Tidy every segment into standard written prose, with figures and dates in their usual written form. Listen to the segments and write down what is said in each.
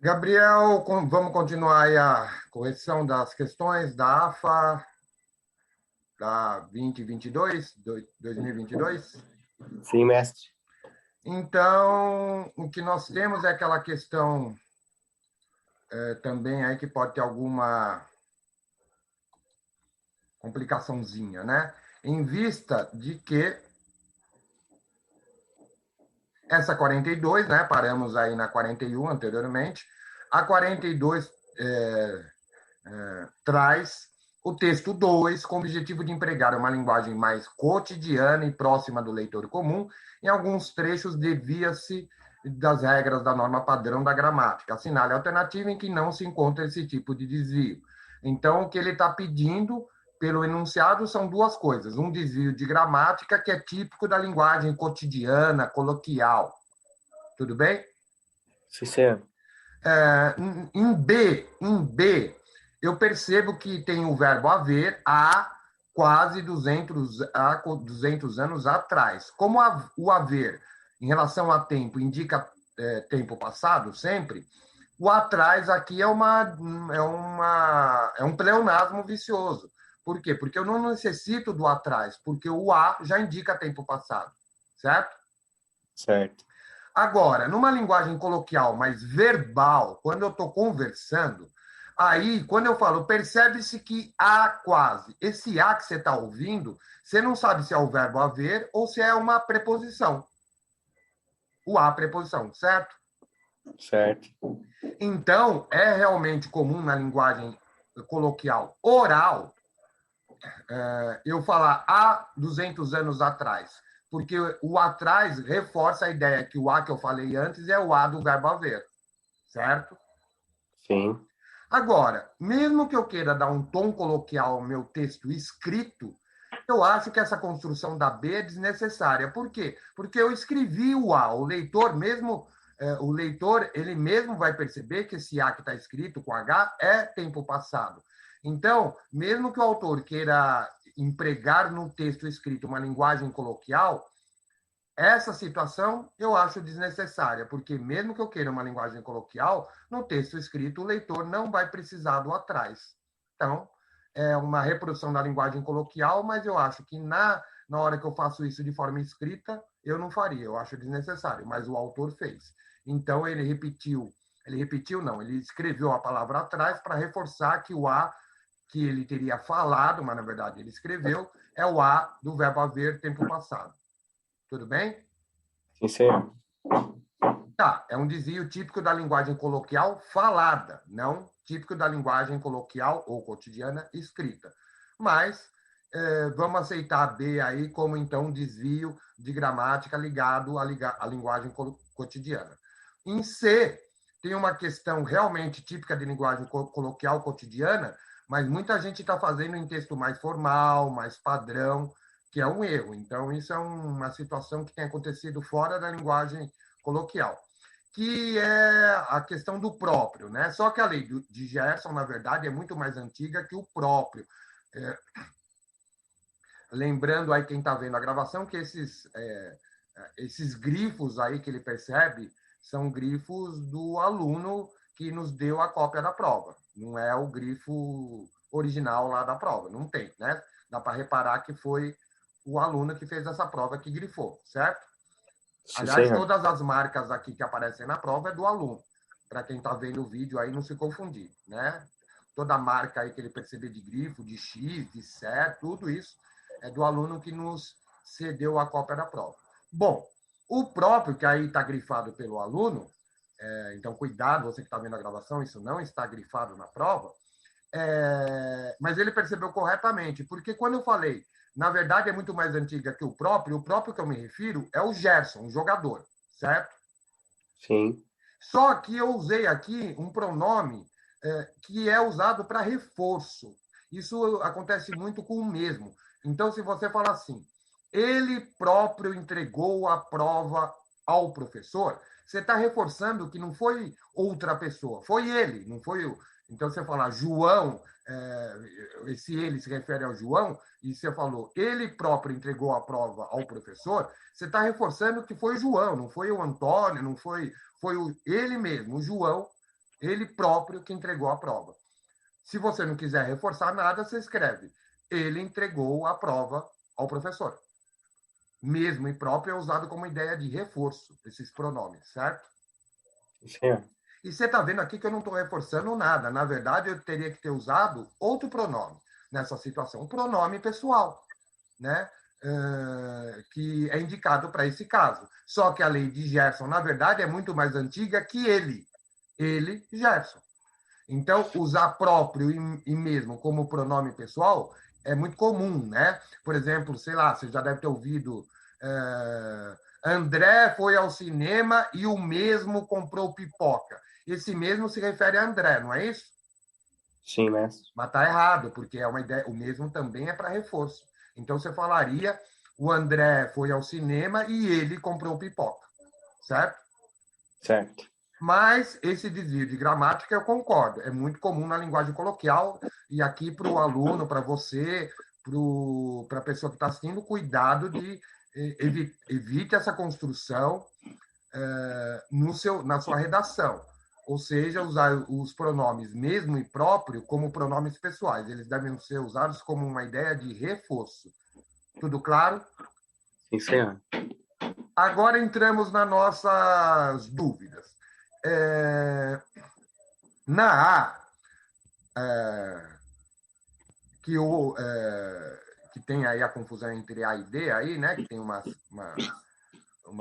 Gabriel, vamos continuar aí a correção das questões da AFA da 2022, 2022. Sim, mestre. Então, o que nós temos é aquela questão também aí que pode ter alguma complicaçãozinha, né? Em vista de que essa 42, né? Paramos aí na 41 anteriormente. A 42 traz o texto 2 com o objetivo de empregar uma linguagem mais cotidiana e próxima do leitor comum. Em alguns trechos, devia-se das regras da norma padrão da gramática. Assinale a alternativa em que não se encontra esse tipo de desvio. Então, o que ele está pedindo pelo enunciado são duas coisas. Um desvio de gramática, que é típico da linguagem cotidiana, coloquial. Tudo bem? Sim, senhor. Em B, eu percebo que tem o verbo haver há quase 200 anos atrás. Como o haver, em relação a tempo, indica tempo passado, sempre, o atrás aqui é um pleonasmo vicioso. Por quê? Porque eu não necessito do atrás, porque o a já indica tempo passado, certo? Certo. Agora, numa linguagem coloquial, mais verbal, quando eu estou conversando, aí, quando eu falo, percebe-se que há quase. Esse há que você está ouvindo, você não sabe se é o verbo haver ou se é uma preposição. O há preposição, certo? Certo. Então, é realmente comum na linguagem coloquial oral eu falar há 200 anos atrás, porque o atrás reforça a ideia que o há que eu falei antes é o há do verbo haver, certo? Sim. Agora, mesmo que eu queira dar um tom coloquial ao meu texto escrito, eu acho que essa construção da B é desnecessária. Por quê? Porque eu escrevi o A. O leitor, ele mesmo vai perceber que esse A que está escrito com H é tempo passado. Então, mesmo que o autor queira empregar no texto escrito uma linguagem coloquial, essa situação eu acho desnecessária, porque mesmo que eu queira uma linguagem coloquial, no texto escrito o leitor não vai precisar do atrás. Então, é uma reprodução da linguagem coloquial, mas eu acho que na hora que eu faço isso de forma escrita, eu não faria, eu acho desnecessário, mas o autor fez. Então, ele escreveu a palavra atrás para reforçar que o A que ele teria falado, mas na verdade ele escreveu, é o A do verbo haver, tempo passado. Tudo bem? Sim, senhor. Tá, é um desvio típico da linguagem coloquial falada, não típico da linguagem coloquial ou cotidiana escrita. Mas vamos aceitar a B aí como, então, um desvio de gramática ligado à linguagem cotidiana. Em C, tem uma questão realmente típica de linguagem coloquial cotidiana, mas muita gente está fazendo em texto mais formal, mais padrão, que é um erro. Então, isso é uma situação que tem acontecido fora da linguagem coloquial, que é a questão do próprio, né? Só que a lei de Gerson, na verdade, é muito mais antiga que o próprio. É, lembrando aí quem está vendo a gravação que esses grifos aí que ele percebe são grifos do aluno que nos deu a cópia da prova. Não é o grifo original lá da prova, não tem, né? Dá para reparar que foi o aluno que fez essa prova que grifou, certo? Sim, Aliás, senhor. todas as marcas aqui que aparecem na prova é do aluno, para quem está vendo o vídeo aí não se confundir, né? Toda marca aí que ele perceber de grifo, de X, de CE, tudo isso é do aluno que nos cedeu a cópia da prova. Bom, o próprio, que aí está grifado pelo aluno, então cuidado, você que está vendo a gravação, isso não está grifado na prova, mas ele percebeu corretamente, porque quando eu falei, na verdade é muito mais antiga que o próprio que eu me refiro é o Gerson, o jogador, certo? Sim. Só que eu usei aqui um pronome que é usado para reforço. Isso acontece muito com o mesmo. Então, se você falar assim, ele próprio entregou a prova ao professor, você está reforçando que não foi outra pessoa, foi ele, não foi o. Então, você fala João, esse ele se refere ao João, e você falou ele próprio entregou a prova ao professor, você está reforçando que foi o João, não foi o Antônio, não foi ele mesmo, o João, Ele próprio que entregou a prova. Se você não quiser reforçar nada, você escreve: ele entregou a prova ao professor. Mesmo e próprio é usado como ideia de reforço, esses pronomes, certo? Sim, senhor. E você está vendo aqui que eu não estou reforçando nada. Na verdade, eu teria que ter usado outro pronome nessa situação, um pronome pessoal, né? Que é indicado para esse caso. Só que a lei de Gerson, na verdade, é muito mais antiga que ele. Ele, Gerson. Então, usar próprio e mesmo como pronome pessoal é muito comum, né? Por exemplo, sei lá, você já deve ter ouvido André foi ao cinema e o mesmo comprou pipoca. Esse mesmo se refere a André, não é isso? Sim, mestre. Mas está errado, porque é uma ideia, o mesmo também é para reforço. Então, você falaria, o André foi ao cinema e ele comprou pipoca, certo? Certo. Mas esse desvio de gramática, eu concordo, é muito comum na linguagem coloquial, e aqui para o aluno, para você, para a pessoa que está assistindo, cuidado de evite essa construção na sua redação. Ou seja, usar os pronomes mesmo e próprio como pronomes pessoais. Eles devem ser usados como uma ideia de reforço. Tudo claro? Sim, senhor. Agora entramos nas nossas dúvidas. Na A, que tem aí a confusão entre A e D, aí, né, que tem uma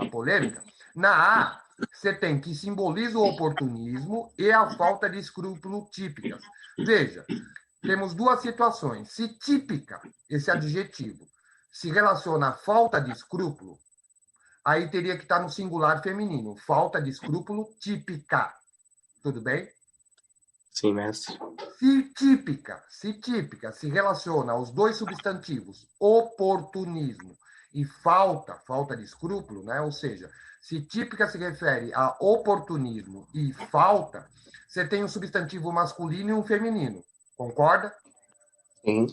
polêmica. Na A, você tem que simboliza o oportunismo e a falta de escrúpulo típicas. Veja, temos duas situações. Se típica, esse adjetivo, se relaciona à falta de escrúpulo, aí teria que estar no singular feminino. Falta de escrúpulo típica. Tudo bem? Sim, mestre. Se típica se relaciona aos dois substantivos oportunismo e falta de escrúpulo, né? Ou seja, se típica se refere a oportunismo e falta, você tem um substantivo masculino e um feminino. Concorda? Sim.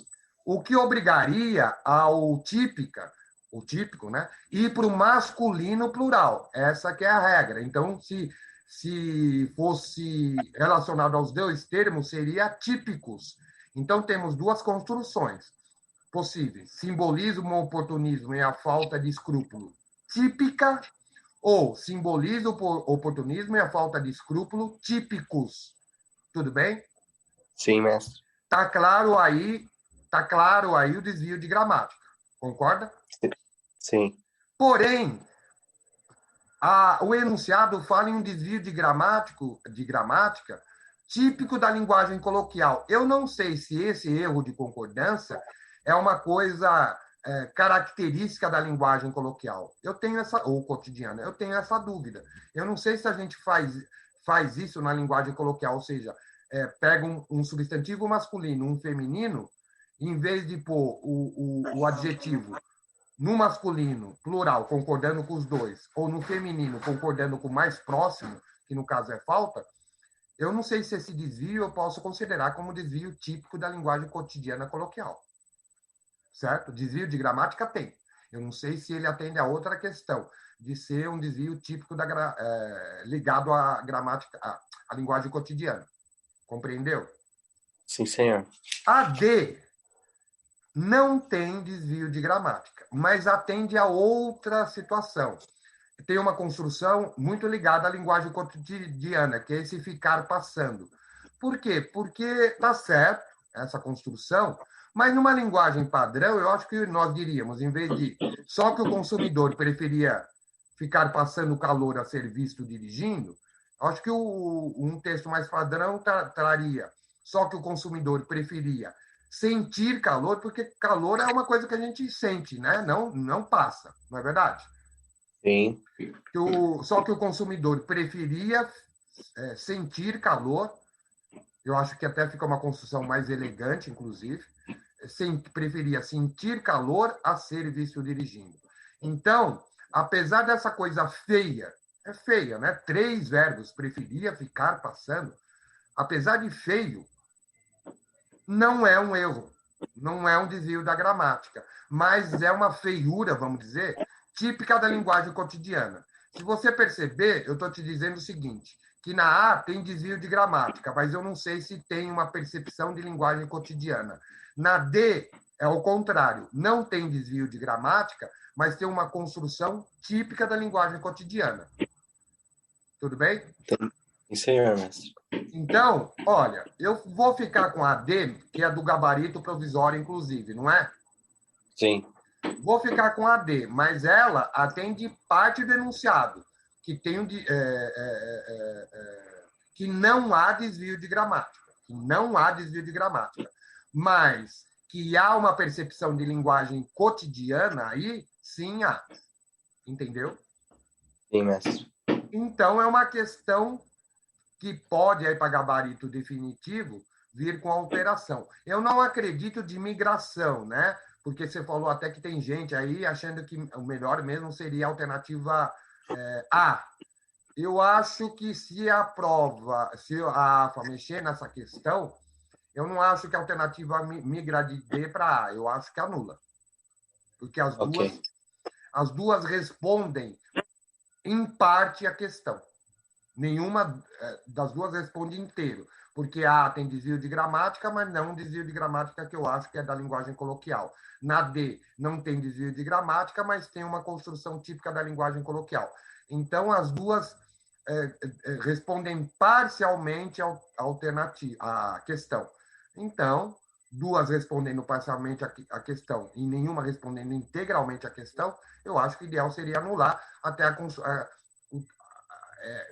O que obrigaria ao típica, o típico, né, ir para o masculino plural. Essa que é a regra. Então, se fosse relacionado aos dois termos, seria típicos. Então, temos duas construções possíveis: simbolismo, oportunismo e a falta de escrúpulo típica, ou simboliza o oportunismo e a falta de escrúpulo típicos. Tudo bem? Sim, mestre. Tá claro aí o desvio de gramática. Concorda? Sim. Porém, o enunciado fala em um desvio de gramática típico da linguagem coloquial. Eu não sei se esse erro de concordância é uma coisa característica da linguagem coloquial. Ou cotidiana. Eu tenho essa dúvida. Eu não sei se a gente faz isso na linguagem coloquial, ou seja, pega um substantivo masculino, um feminino, em vez de pôr o adjetivo no masculino, plural, concordando com os dois, ou no feminino, concordando com o mais próximo, que no caso é falta, eu não sei se esse desvio eu posso considerar como desvio típico da linguagem cotidiana coloquial. Certo? Desvio de gramática tem. Eu não sei se ele atende a outra questão, de ser um desvio típico ligado à gramática, à linguagem cotidiana. Compreendeu? Sim, senhor. A D não tem desvio de gramática, mas atende a outra situação. Tem uma construção muito ligada à linguagem cotidiana, que é esse ficar passando. Por quê? Porque está certo essa construção, mas numa linguagem padrão, eu acho que nós diríamos, em vez de só que o consumidor preferia ficar passando calor a ser visto dirigindo, acho que um texto mais padrão traria só que o consumidor preferia sentir calor, porque calor é uma coisa que a gente sente, né? Não passa, não é verdade? Sim. Só que o consumidor preferia sentir calor, eu acho que até fica uma construção mais elegante, inclusive, preferia sentir calor a ser visto dirigindo. Então, apesar dessa coisa feia, é feia, né? 3 verbos, preferia ficar passando, apesar de feio, não é um erro, não é um desvio da gramática, mas é uma feiura, vamos dizer, típica da linguagem cotidiana. Se você perceber, eu estou te dizendo o seguinte, que na A tem desvio de gramática, mas eu não sei se tem uma percepção de linguagem cotidiana. Na D, é o contrário, não tem desvio de gramática, mas tem uma construção típica da linguagem cotidiana. Tudo bem? Sim, senhor, mestre. Então, olha, eu vou ficar com a D, que é do gabarito provisório, inclusive, não é? Sim. Vou ficar com a D, mas ela atende parte do enunciado, que tem que não há desvio de gramática, que não há desvio de gramática, mas que há uma percepção de linguagem cotidiana aí, sim há, entendeu? Sim, mestre. Então é uma questão que pode aí para gabarito definitivo vir com alteração. Eu não acredito de migração, né? Porque você falou até que tem gente aí achando que o melhor mesmo seria a alternativa A. Eu acho que se a prova, se a AFA mexer nessa questão, eu não acho que a alternativa migra de D para A, eu acho que anula. Porque as duas respondem, em parte, a questão. Nenhuma das duas responde inteiro, porque A tem desvio de gramática, mas não um desvio de gramática que eu acho que é da linguagem coloquial. Na D, não tem desvio de gramática, mas tem uma construção típica da linguagem coloquial. Então, as duas respondem parcialmente a questão. Então, duas respondendo parcialmente a questão e nenhuma respondendo integralmente a questão, eu acho que o ideal seria anular até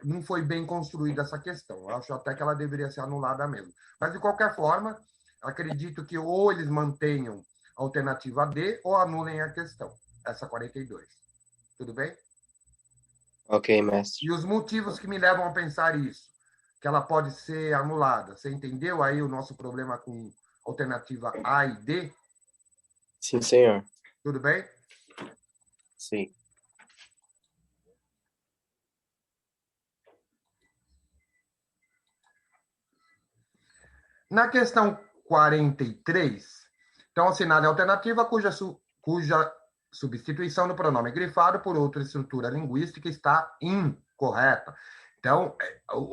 não foi bem construída essa questão. Eu acho até que ela deveria ser anulada mesmo. Mas, de qualquer forma, acredito que ou eles mantenham a alternativa D ou anulem a questão, essa 42. Tudo bem? Ok, mestre. E os motivos que me levam a pensar isso, que ela pode ser anulada. Você entendeu aí o nosso problema com alternativa A e D? Sim, senhor. Tudo bem? Sim. Na questão 43, então, assinada a alternativa cuja substituição do pronome grifado por outra estrutura linguística está incorreta. Então,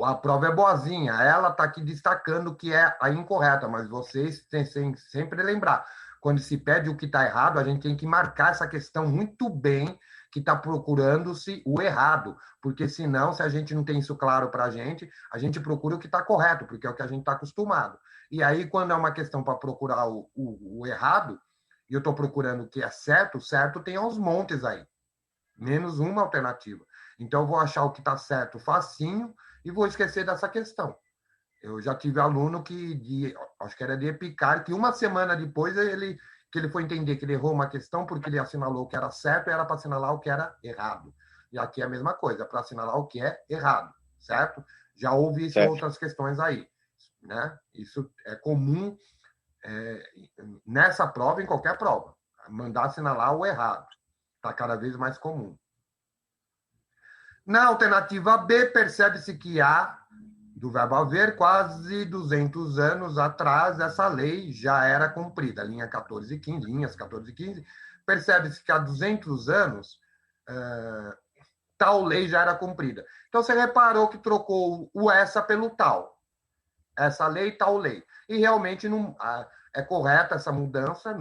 a prova é boazinha. Ela está aqui destacando que é a incorreta, mas vocês têm sempre lembrar. Quando se pede o que está errado, a gente tem que marcar essa questão muito bem, que está procurando-se o errado. Porque senão, se a gente não tem isso claro para a gente procura o que está correto, porque é o que a gente está acostumado. E aí, quando é uma questão para procurar o errado, e eu estou procurando o que é certo, o certo tem aos montes aí. Menos uma alternativa. Então, eu vou achar o que está certo facinho e vou esquecer dessa questão. Eu já tive aluno acho que era de Epicar, que uma semana depois que ele foi entender que ele errou uma questão porque ele assinalou o que era certo e era para assinalar o que era errado. E aqui é a mesma coisa, para assinalar o que é errado, certo? Já houve isso em outras questões aí. Né? Isso é comum nessa prova, em qualquer prova. Mandar assinalar o errado. Está cada vez mais comum. Na alternativa B, percebe-se que há, do verbo haver, quase 200 anos atrás, essa lei já era cumprida. Linhas 14 e 15. Percebe-se que há 200 anos, tal lei já era cumprida. Então, você reparou que trocou o essa pelo tal. Essa lei, tal lei. E realmente não é correta essa mudança,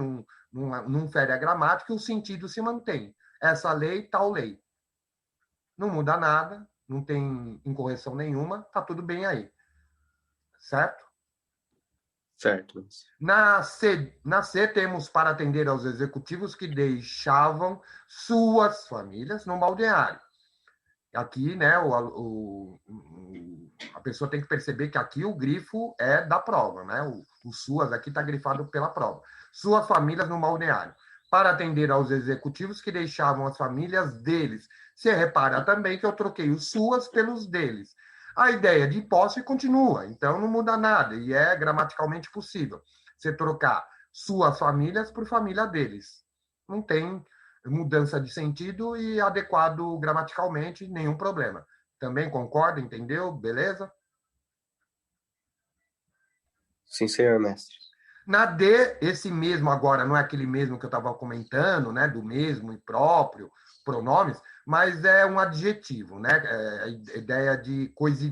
não fere a gramática e o sentido se mantém. Essa lei, tal lei. Não muda nada, não tem incorreção nenhuma, tá tudo bem aí. Certo? Certo. Na C temos para atender aos executivos que deixavam suas famílias no balneário. Aqui, né, a pessoa tem que perceber que aqui o grifo é da prova, né? O suas aqui está grifado pela prova. Suas famílias no balneário. Para atender aos executivos que deixavam as famílias deles. Você repara também que eu troquei os suas pelos deles. A ideia de posse continua, então não muda nada, e é gramaticalmente possível você trocar suas famílias por família deles. Não tem mudança de sentido e adequado gramaticalmente, nenhum problema. Também concorda, entendeu? Beleza? Sim, senhor, mestre. Na D, esse mesmo agora não é aquele mesmo que eu estava comentando, né? Do mesmo e próprio, pronomes, mas é um adjetivo, né? É a ideia de coisa,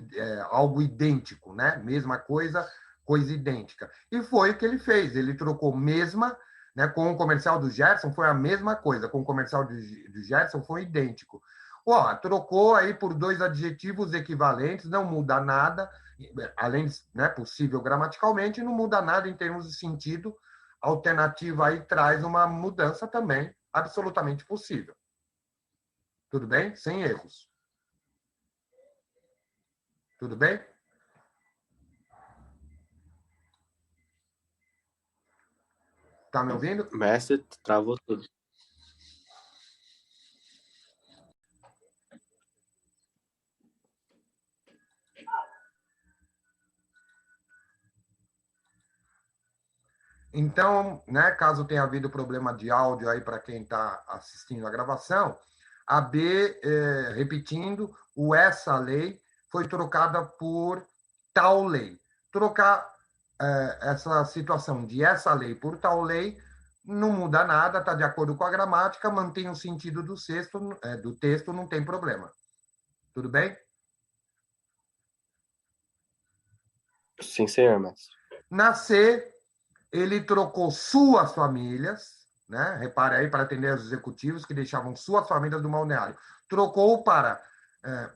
algo idêntico, né? Mesma coisa, coisa idêntica. E foi o que ele fez. Ele trocou mesma, né? Com o comercial do Gerson foi a mesma coisa. Com o comercial do Gerson foi idêntico. Ó, trocou aí por dois adjetivos equivalentes, não muda nada, além de, né, possível gramaticalmente, não muda nada em termos de sentido. A alternativa aí traz uma mudança também absolutamente possível. Tudo bem? Sem erros. Tudo bem? Tá me ouvindo? Mestre, travou tudo. Então, né, caso tenha havido problema de áudio aí para quem está assistindo a gravação, a B, repetindo, o essa lei foi trocada por tal lei. Trocar essa situação de essa lei por tal lei não muda nada, está de acordo com a gramática, mantém o sentido do texto, não tem problema. Tudo bem? Sim, senhor, mestre. Na C, ele trocou suas famílias, né? Repare aí, para atender os executivos que deixavam suas famílias do balneário. Trocou para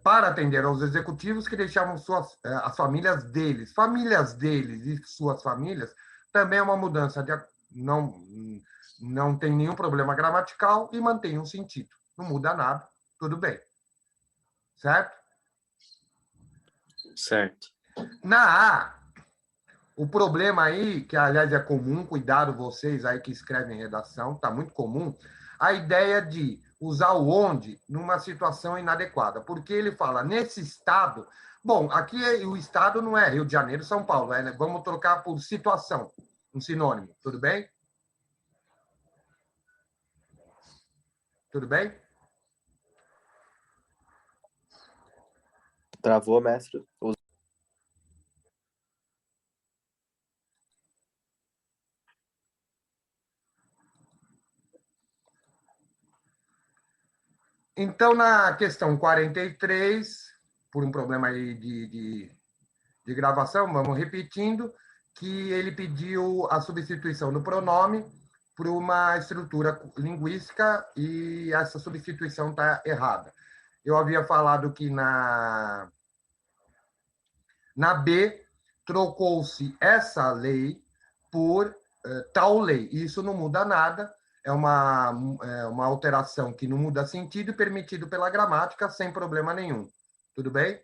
atender aos executivos que deixavam as famílias deles. Famílias deles e suas famílias também é uma mudança, não tem nenhum problema gramatical e mantém um sentido. Não muda nada, tudo bem. Certo? Certo. Na A, o problema aí, que aliás é comum, cuidado vocês aí que escrevem redação, tá muito comum, a ideia de usar o onde numa situação inadequada, porque ele fala nesse estado. Bom, aqui o estado não é Rio de Janeiro, São Paulo, né? Vamos trocar por situação, um sinônimo, tudo bem? Tudo bem? Travou, mestre. Então, na questão 43, por um problema aí de gravação, vamos repetindo, que ele pediu a substituição do pronome por uma estrutura linguística e essa substituição está errada. Eu havia falado que na B trocou-se essa lei por tal lei. Isso não muda nada, é uma alteração que não muda sentido, permitido pela gramática, sem problema nenhum. Tudo bem?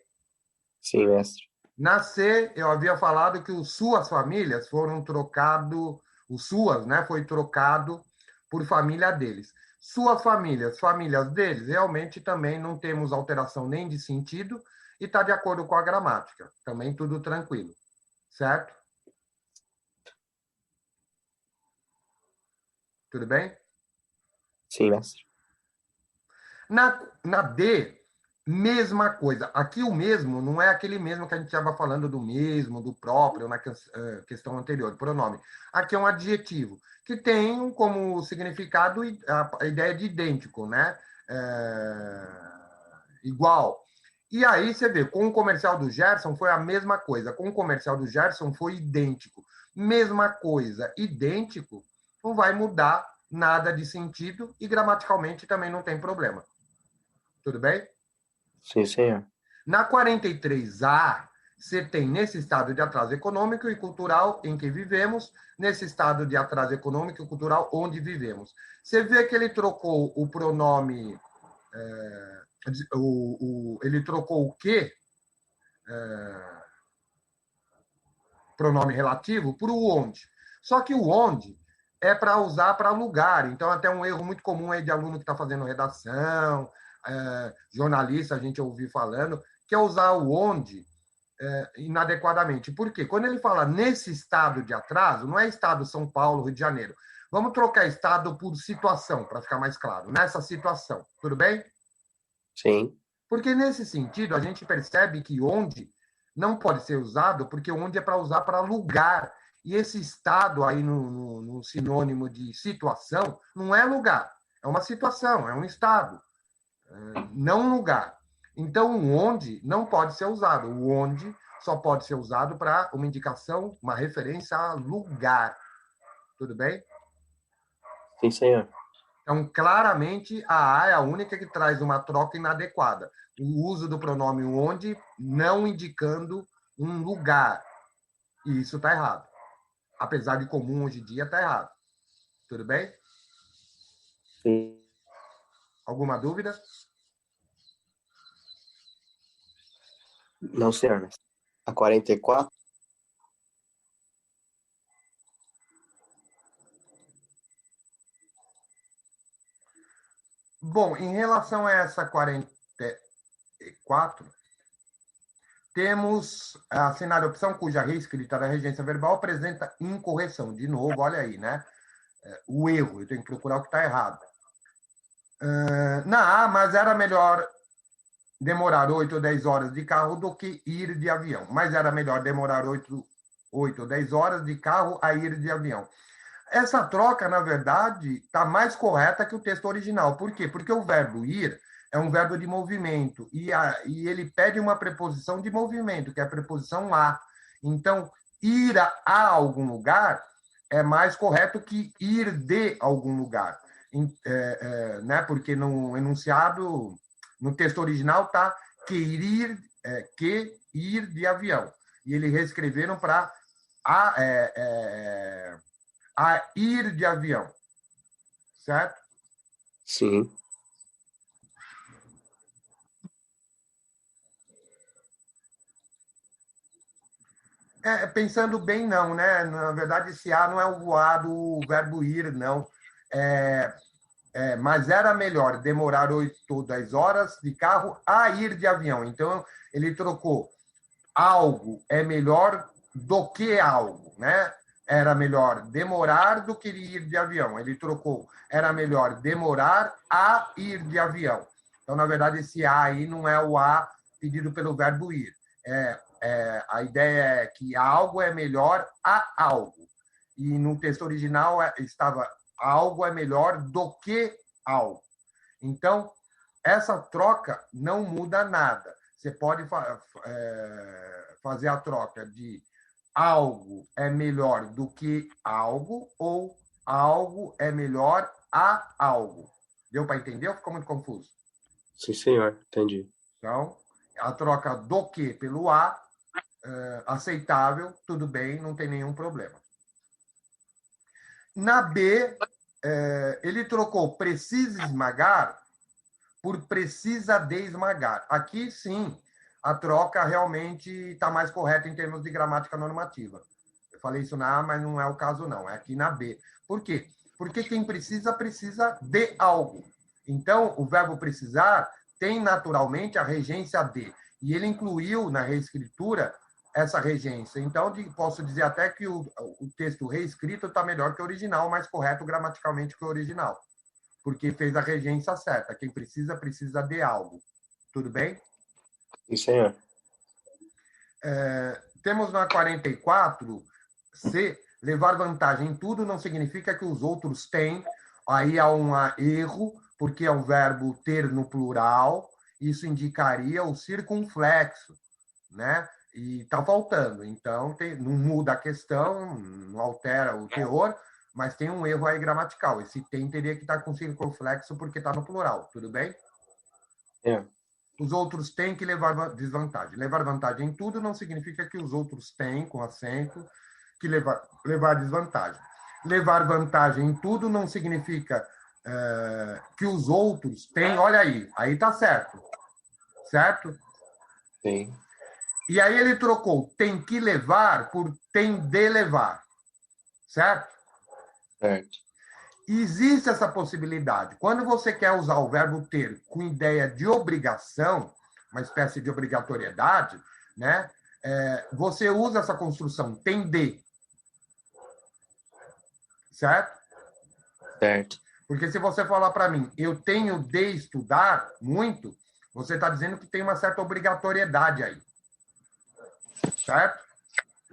Sim, mestre. Na C, eu havia falado que os suas famílias foram trocado, os suas, né, foi trocado por família deles. Suas famílias, famílias deles, realmente também não temos alteração nem de sentido e está de acordo com a gramática. Também tudo tranquilo, certo? Tudo bem? Sim, mestre. Na D, mesma coisa. Aqui o mesmo não é aquele mesmo que a gente estava falando do mesmo, do próprio, na questão anterior, pronome. Aqui é um adjetivo, que tem como significado a ideia de idêntico, né? Igual. E aí você vê, com o comercial do Gerson foi a mesma coisa. Com o comercial do Gerson foi idêntico. Mesma coisa, idêntico, não vai mudar nada de sentido e gramaticalmente também não tem problema. Tudo bem? Sim, senhor. Na 43A, você tem nesse estado de atraso econômico e cultural em que vivemos, nesse estado de atraso econômico e cultural onde vivemos. Você vê que ele trocou o pronome, ele trocou o que, pronome relativo, por o onde. Só que o onde é para usar para lugar. Então, até um erro muito comum aí de aluno que está fazendo redação, jornalista, a gente ouviu falando, que é usar o onde inadequadamente. Por quê? Quando ele fala nesse estado de atraso, não é estado São Paulo, Rio de Janeiro. Vamos trocar estado por situação, para ficar mais claro. Nessa situação. Tudo bem? Sim. Porque nesse sentido, a gente percebe que onde não pode ser usado, porque onde é para usar para lugar. E esse estado aí no sinônimo de situação não é lugar, é uma situação, é um estado. não lugar. Então, o onde não pode ser usado. O onde só pode ser usado para uma indicação, uma referência a lugar. Tudo bem? Sim, senhor. Então, claramente, a A é a única que traz uma troca inadequada. O uso do pronome onde não indicando um lugar. E isso está errado. Apesar de comum hoje em dia, está errado. Tudo bem? Sim. Alguma dúvida? Não, senhor, mestre. A 44? Bom, em relação a essa 44, temos assinar a opção cuja reescrita da regência verbal apresenta incorreção. De novo, olha aí, né? O erro, eu tenho que procurar o que está errado. Na A, mas era melhor demorar 8 ou 10 horas de carro do que ir de avião. Mas era melhor demorar 8 ou 10 horas de carro a ir de avião. Essa troca, na verdade, está mais correta que o texto original. Por quê? Porque o verbo ir é um verbo de movimento e ele pede uma preposição de movimento, que é a preposição a. Então, ir a algum lugar é mais correto que ir de algum lugar. Né? Porque no enunciado, no texto original, está que ir de avião. E eles reescreveram para a ir de avião, certo? Sim. Pensando bem, não, né? Na verdade, esse A não é o A do verbo ir, não. Mas era melhor demorar 8 ou 10 horas de carro a ir de avião. Então, ele trocou algo é melhor do que algo, né? Era melhor demorar do que ir de avião. Ele trocou, era melhor demorar a ir de avião. Então, na verdade, esse A aí não é o A pedido pelo verbo ir. A ideia é que algo é melhor a algo. E no texto original estava algo é melhor do que algo. Então, essa troca não muda nada. Você pode fazer a troca de algo é melhor do que algo ou algo é melhor a algo. Deu para entender ou ficou muito confuso? Sim, senhor. Entendi. Então, a troca do que pelo a, aceitável, tudo bem, não tem nenhum problema. Na B, ele trocou precisa esmagar por precisa de esmagar. Aqui, sim, a troca realmente está mais correta em termos de gramática normativa. Eu falei isso na A, mas não é o caso, não. É aqui na B. Por quê? Porque quem precisa, precisa de algo. Então, o verbo precisar tem naturalmente a regência de. E ele incluiu na reescritura essa regência. Então, posso dizer até que o texto reescrito está melhor que o original, mais correto gramaticalmente que o original. Porque fez a regência certa. Quem precisa, precisa de algo. Tudo bem? Sim, senhor. Temos na 44, C, levar vantagem em tudo não significa que os outros têm. Aí há um erro, porque é o verbo ter no plural. Isso indicaria o circunflexo, né? E está faltando. Então, não muda a questão, não altera o teor, mas tem um erro aí gramatical. Esse tem teria que estar com circunflexo porque está no plural. Tudo bem? É. Os outros têm que levar desvantagem. Levar vantagem em tudo não significa que os outros têm, com acento, que levar desvantagem. Levar vantagem em tudo não significa que os outros têm. Olha aí está certo. Certo? Sim. E aí ele trocou tem que levar por tem de levar. Certo? Certo. Existe essa possibilidade. Quando você quer usar o verbo ter com ideia de obrigação, uma espécie de obrigatoriedade, né? Você usa essa construção tem de. Certo? Certo. Porque se você falar para mim, eu tenho de estudar muito, você está dizendo que tem uma certa obrigatoriedade aí. Certo?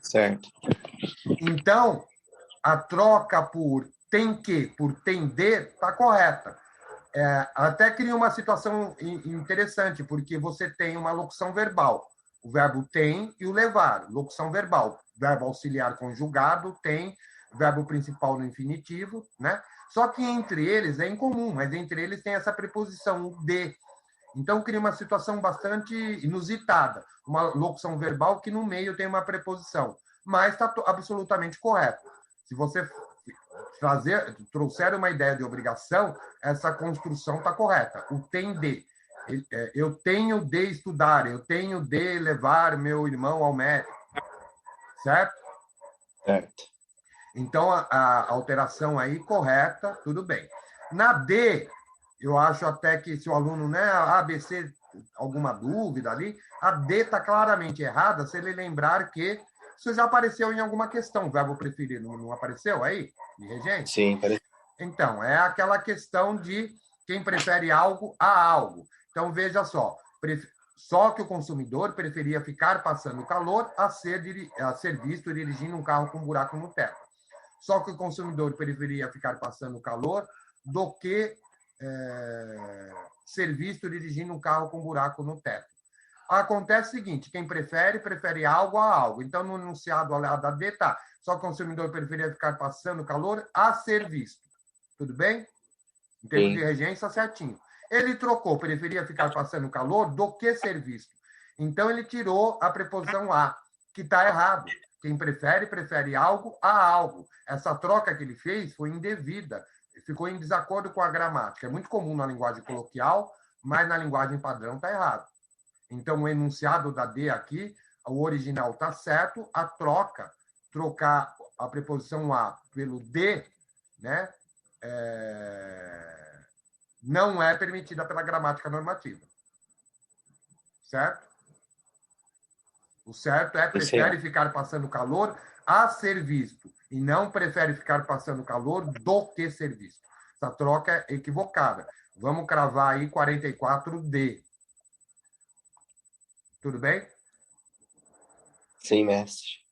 Certo. Então, a troca por tem que, por tem de, está correta. Até cria uma situação interessante, porque você tem uma locução verbal. O verbo tem e o levar, locução verbal. Verbo auxiliar conjugado, tem, verbo principal no infinitivo, né? Só que entre eles é incomum, mas entre eles tem essa preposição, o de. Então, cria uma situação bastante inusitada. Uma locução verbal que no meio tem uma preposição, mas está absolutamente correto. Se você trouxer uma ideia de obrigação, essa construção está correta. O tem de. Eu tenho de estudar, eu tenho de levar meu irmão ao médico. Certo? Certo. Então, a alteração aí correta, tudo bem. Na D, eu acho até que se o aluno, né, A, B, C, alguma dúvida ali, a D está claramente errada se ele lembrar que isso já apareceu em alguma questão, o verbo preferir, não apareceu aí, de regente? Sim, parece. Então, é aquela questão de quem prefere algo a algo. Então, veja só que o consumidor preferia ficar passando calor a ser visto dirigindo um carro com um buraco no teto. Só que o consumidor preferia ficar passando calor do que ser visto dirigindo um carro com buraco no teto. Acontece o seguinte, quem prefere algo a algo. Então, no enunciado lá da D, tá. Só que o consumidor preferia ficar passando calor a ser visto. Tudo bem? Em termos de regência, certinho. Ele trocou, preferia ficar passando calor do que ser visto. Então, ele tirou a preposição a, que está errado. Quem prefere algo a algo. Essa troca que ele fez foi indevida, ficou em desacordo com a gramática. É muito comum na linguagem coloquial, mas na linguagem padrão está errado. Então, o enunciado da D aqui, o original está certo, a trocar a preposição a pelo D, né, não é permitida pela gramática normativa. Certo? O certo é prefere ficar passando calor a ser visto e não prefere ficar passando calor do que ser visto. Essa troca é equivocada. Vamos cravar aí 44D. Tudo bem? Sim, mestre.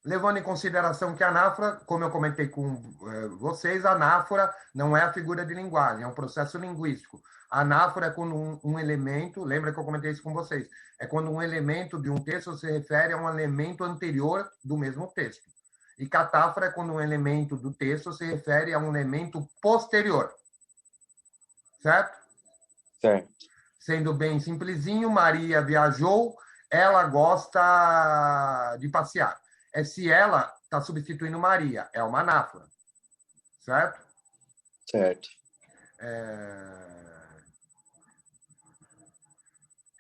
Levando em consideração que a anáfora, como eu comentei com vocês, a anáfora não é a figura de linguagem, é um processo linguístico. A anáfora é quando um elemento, lembra que eu comentei isso com vocês, é quando um elemento de um texto se refere a um elemento anterior do mesmo texto. E catáfora é quando um elemento do texto se refere a um elemento posterior. Certo? Certo. Sendo bem simplesinho, Maria viajou, ela gosta de passear. Se ela está substituindo Maria, é uma anáfora. Certo? Certo.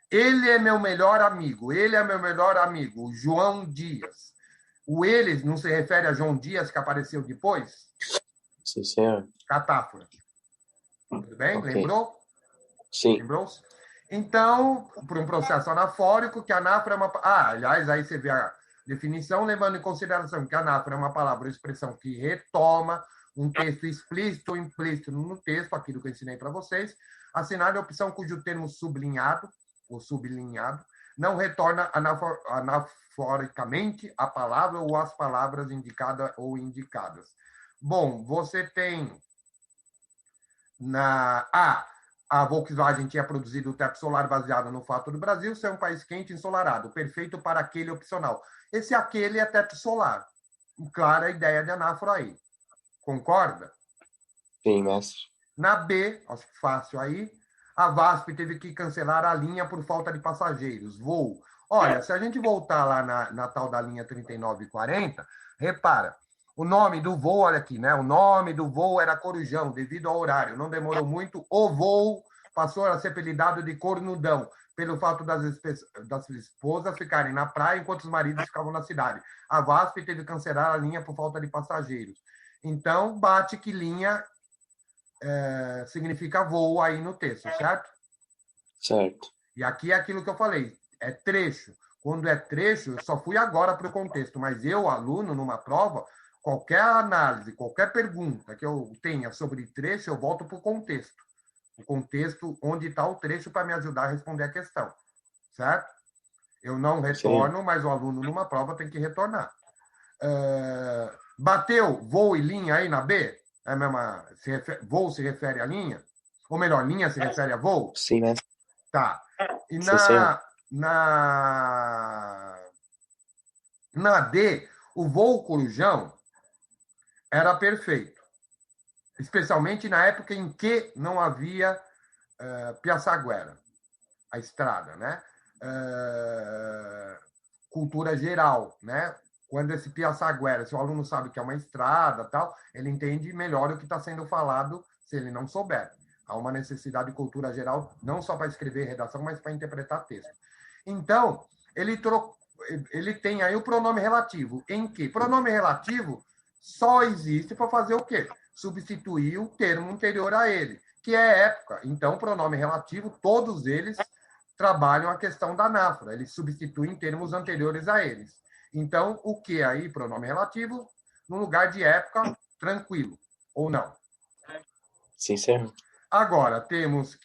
Ele é meu melhor amigo. Ele é meu melhor amigo, João Dias. O eles não se refere a João Dias, que apareceu depois? Sim, senhor. Catáfora. Tudo bem? Okay. Lembrou? Sim. Lembrou-se? Então, por um processo anafórico, que anáfora é uma... aliás, aí você vê a definição, levando em consideração que anáfora é uma palavra ou expressão que retoma um texto explícito ou implícito no texto, aquilo que eu ensinei para vocês, assinale a opção cujo termo sublinhado ou sublinhado não retorna anaforicamente a palavra ou as palavras indicadas ou indicadas. Bom, você tem a Volkswagen tinha produzido o teto solar baseado no fato do Brasil ser um país quente e ensolarado, perfeito para aquele opcional. Esse aquele é teto solar. Clara ideia de anáfora aí. Concorda? Sim, mestre. Na B, acho que fácil aí, a VASP teve que cancelar a linha por falta de passageiros. Voo. Olha, se a gente voltar lá na tal da linha 3940, repara, o nome do voo, olha aqui, né? O nome do voo era Corujão, devido ao horário. Não demorou muito, o voo passou a ser apelidado de Cornudão, pelo fato das esposas ficarem na praia enquanto os maridos ficavam na cidade. A VASP teve que cancelar a linha por falta de passageiros. Então, bate que linha significa voo aí no texto, certo? Certo. E aqui é aquilo que eu falei, é trecho. Quando é trecho, eu só fui agora para o contexto, mas eu, aluno, numa prova, qualquer análise, qualquer pergunta que eu tenha sobre trecho, eu volto para o contexto. O contexto onde está o trecho para me ajudar a responder a questão. certo? Eu não retorno, mas o aluno numa prova tem que retornar. Bateu voo e linha aí na B? É a mesma, voo se refere à linha? Ou melhor, linha se refere a voo? Sim, mestre. Tá. E Sim, senhor. na D, o voo corujão era perfeito. Especialmente na época em que não havia Piaçaguera, a estrada, né? Cultura geral, né? Quando esse Piaçaguera, se o aluno sabe que é uma estrada, tal, ele entende melhor o que está sendo falado se ele não souber. Há uma necessidade de cultura geral, não só para escrever redação, mas para interpretar texto. Então, ele tem aí o pronome relativo. Em que? Pronome relativo só existe para fazer o quê? Substituir o termo anterior a ele, que é época. Então, pronome relativo, todos eles trabalham a questão da anáfora. Eles substituem termos anteriores a eles. Então, o que aí? Pronome relativo, no lugar de época, tranquilo, ou não? Sim, senhor. Agora, temos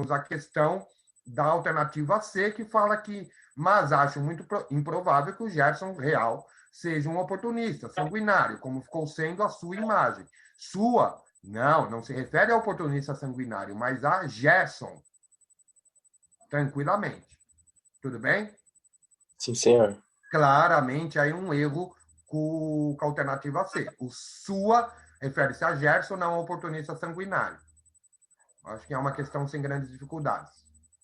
a questão da alternativa C, que fala que, mas acho muito improvável que o Gerson Real seja um oportunista, sanguinário, como ficou sendo a sua imagem. Sua, não se refere a oportunista sanguinário, mas a Gerson, tranquilamente. Tudo bem? Sim, senhor. Claramente aí um erro com a alternativa C. O sua refere-se a Gerson, não a oportunista sanguinário. Acho que é uma questão sem grandes dificuldades.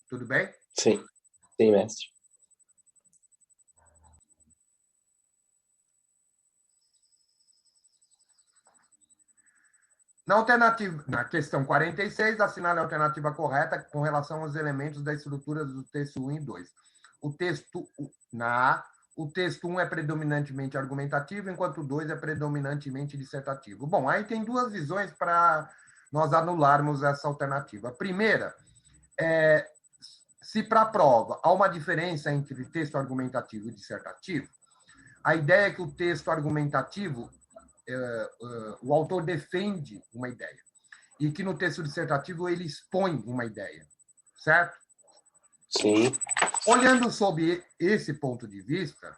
Tudo bem? Sim. Sim, mestre. Na questão 46, assinale a alternativa correta com relação aos elementos da estrutura do texto 1 e 2. O texto 1 é predominantemente argumentativo, enquanto o 2 é predominantemente dissertativo. Bom, aí tem duas visões para nós anularmos essa alternativa. A primeira é, se para a prova há uma diferença entre texto argumentativo e dissertativo, a ideia é que o texto argumentativo o autor defende uma ideia e que no texto dissertativo ele expõe uma ideia, certo? Sim. Olhando sob esse ponto de vista,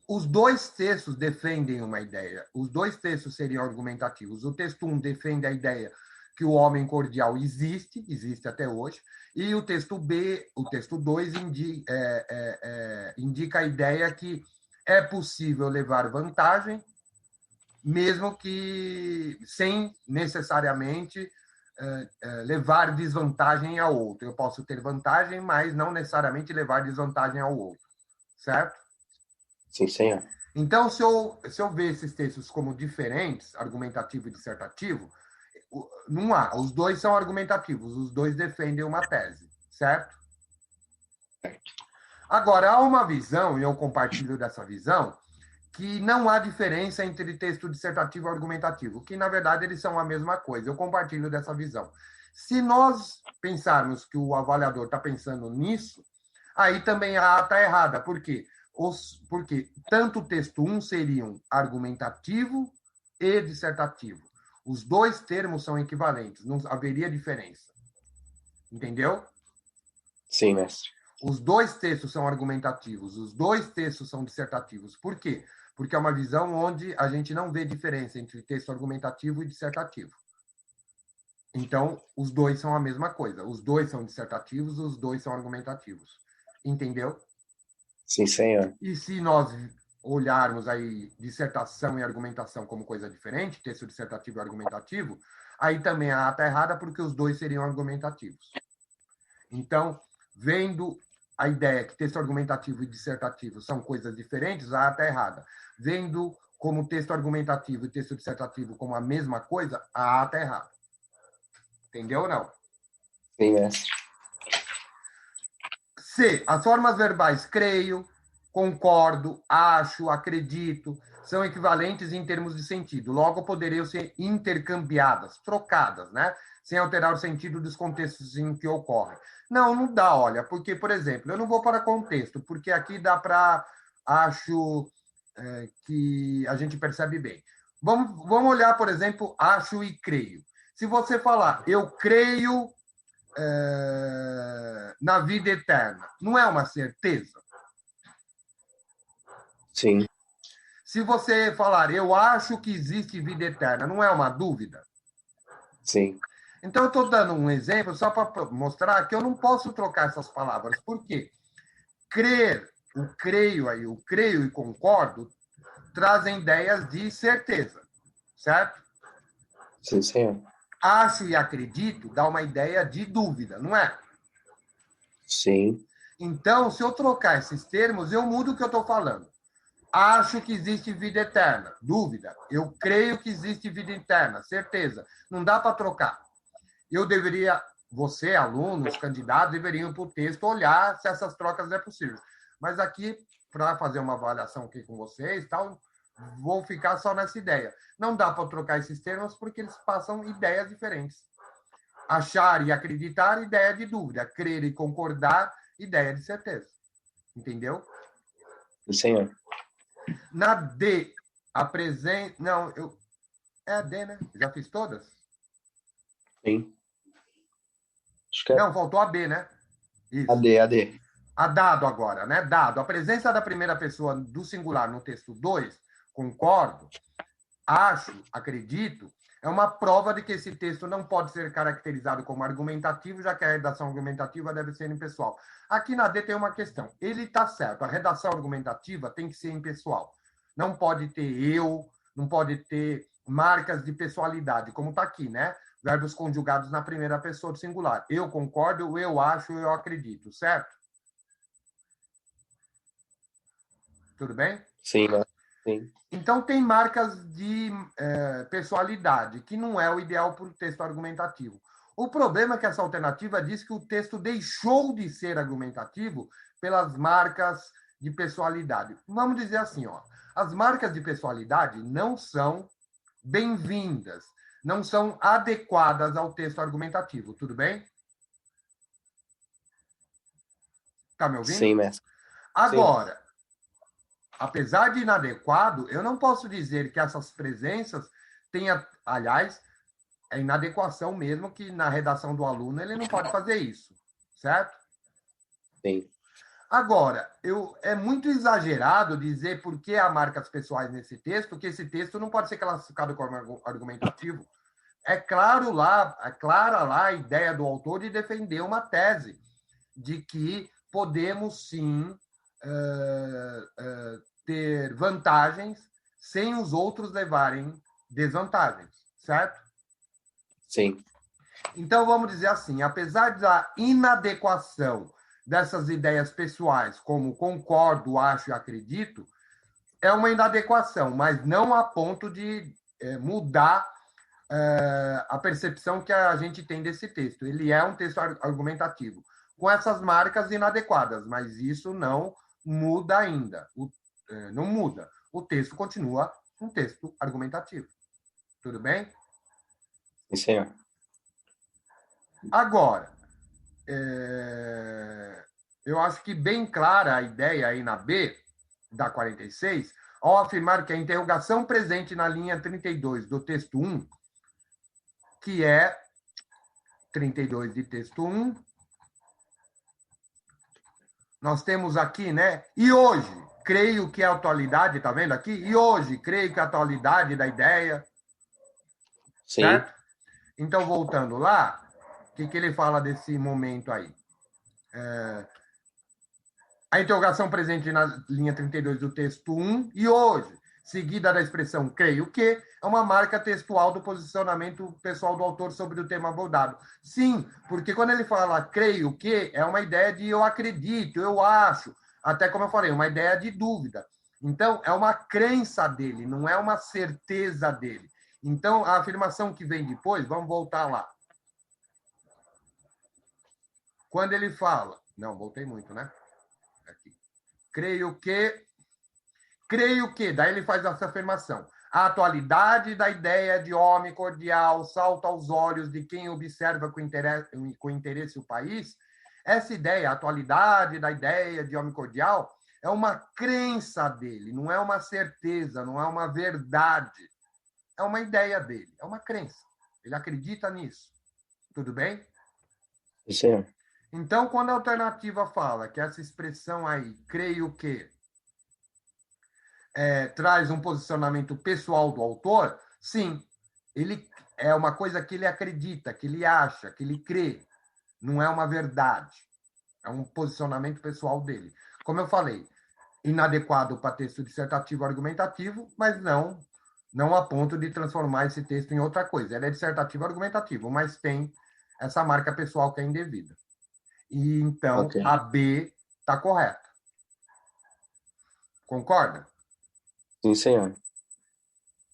os dois textos defendem uma ideia. Os dois textos seriam argumentativos. O texto 1 defende a ideia que o homem cordial existe até hoje, e o texto 2 indica a ideia que é possível levar vantagem, mesmo que sem necessariamente levar desvantagem ao outro. Eu posso ter vantagem, mas não necessariamente levar desvantagem ao outro, certo? Sim, senhor. Então, se eu ver esses textos como diferentes, argumentativo e dissertativo, não há. Os dois são argumentativos, os dois defendem uma tese, certo? Agora, há uma visão, e eu compartilho dessa visão, que não há diferença entre texto dissertativo e argumentativo, que, na verdade, eles são a mesma coisa. Eu compartilho dessa visão. Se nós pensarmos que o avaliador está pensando nisso, aí também a A está errada. Por quê? Porque tanto o texto 1 seriam argumentativo e dissertativo. Os dois termos são equivalentes, não haveria diferença. Entendeu? Sim, mestre. Os dois textos são argumentativos, os dois textos são dissertativos. Por quê? Porque é uma visão onde a gente não vê diferença entre texto argumentativo e dissertativo. Então, os dois são a mesma coisa. Os dois são dissertativos, os dois são argumentativos. Entendeu? Sim, senhor. E se nós olharmos aí dissertação e argumentação como coisa diferente, texto dissertativo e argumentativo, aí também a A está errada porque os dois seriam argumentativos. Então, vendo a ideia que texto argumentativo e dissertativo são coisas diferentes, a A está errada. Vendo como texto argumentativo e texto dissertativo como a mesma coisa, a A está errada. Entendeu ou não? Sim, mestre. C. As formas verbais creio, concordo, acho, acredito, são equivalentes em termos de sentido. Logo, poderiam ser intercambiadas, trocadas, né? Sem alterar o sentido dos contextos em que ocorrem. Não dá, olha, porque, por exemplo, eu não vou para contexto, porque aqui dá para, acho que a gente percebe bem. Vamos olhar, por exemplo, acho e creio. Se você falar, eu creio na vida eterna, não é uma certeza? Sim. Se você falar, eu acho que existe vida eterna, não é uma dúvida? Sim. Então, eu estou dando um exemplo só para mostrar que eu não posso trocar essas palavras. Por quê? Crer, o creio e concordo, trazem ideias de certeza, certo? Sim, senhor. Acho e acredito dá uma ideia de dúvida, não é? Sim. Então, se eu trocar esses termos, eu mudo o que eu estou falando. Acho que existe vida eterna, dúvida. Eu creio que existe vida eterna, certeza. Não dá para trocar. Eu deveria, você, alunos, candidatos, deveriam para o texto olhar se essas trocas é possível. Mas aqui, para fazer uma avaliação aqui com vocês, tal, vou ficar só nessa ideia. Não dá para trocar esses termos porque eles passam ideias diferentes. Achar e acreditar, ideia de dúvida. Crer e concordar, ideia de certeza. Entendeu? Sim, senhor. Na D, apresenta. Não, é a D, né? Já fiz todas? Sim. Acho que é Não, faltou a B, né? Isso. AD. A dado agora, né? Dado. A presença da primeira pessoa do singular no texto 2, concordo, acho, acredito, é uma prova de que esse texto não pode ser caracterizado como argumentativo, já que a redação argumentativa deve ser impessoal. Aqui na D tem uma questão. Ele está certo, a redação argumentativa tem que ser impessoal. Não pode ter eu, não pode ter marcas de pessoalidade, como está aqui, né? Verbos conjugados na primeira pessoa do singular. Eu concordo, eu acho, eu acredito, certo? Tudo bem? Sim, né? Sim. Então, tem marcas de pessoalidade, que não é o ideal para o texto argumentativo. O problema é que essa alternativa diz que o texto deixou de ser argumentativo pelas marcas de pessoalidade. Vamos dizer assim, ó, as marcas de pessoalidade não são bem-vindas, não são adequadas ao texto argumentativo, tudo bem? Está me ouvindo? Sim, mestre. Sim. Agora, apesar de inadequado, eu não posso dizer que essas presenças tenha, aliás, é inadequação mesmo que na redação do aluno ele não pode fazer isso, certo? Sim. Agora, é muito exagerado dizer por que há marcas pessoais nesse texto, que esse texto não pode ser classificado como argumentativo. É claro lá, é clara lá a ideia do autor de defender uma tese de que podemos sim ter vantagens sem os outros levarem desvantagens, certo? Sim. Então, vamos dizer assim, apesar da inadequação dessas ideias pessoais, como concordo, acho e acredito, é uma inadequação, mas não a ponto de mudar a percepção que a gente tem desse texto. Ele é um texto argumentativo, com essas marcas inadequadas, mas isso não muda ainda. Não muda. O texto continua um texto argumentativo. Tudo bem? Sim, senhor. Agora, eu acho que bem clara a ideia aí na B, da 46, ao afirmar que a interrogação presente na linha 32 do texto 1, que é 32 de texto 1, nós temos aqui, né? E hoje, creio que a atualidade, tá vendo aqui? E hoje, creio que a atualidade da ideia, Sim. certo? Então, voltando lá, o que ele fala desse momento aí? A interrogação presente na linha 32 do texto 1 e hoje, seguida da expressão creio que, é uma marca textual do posicionamento pessoal do autor sobre o tema abordado. Sim, porque quando ele fala creio que, é uma ideia de eu acredito, eu acho, até como eu falei, uma ideia de dúvida. Então, é uma crença dele, não é uma certeza dele. Então, a afirmação que vem depois, vamos voltar lá. Quando ele fala, não, voltei muito, né? Aqui. Creio que, daí ele faz essa afirmação. A atualidade da ideia de homem cordial salta aos olhos de quem observa com interesse o país. Essa ideia, a atualidade da ideia de homem cordial, é uma crença dele, não é uma certeza, não é uma verdade. É uma ideia dele, é uma crença. Ele acredita nisso. Tudo bem? Sim, senhor. Então, quando a alternativa fala que essa expressão aí, creio que, traz um posicionamento pessoal do autor, sim, ele é uma coisa que ele acredita, que ele acha, que ele crê, não é uma verdade, é um posicionamento pessoal dele. Como eu falei, inadequado para texto dissertativo argumentativo, mas não a ponto de transformar esse texto em outra coisa. Ele é dissertativo argumentativo, mas tem essa marca pessoal que é indevida. E então Ok. a B está correta. Concorda? Sim, senhor.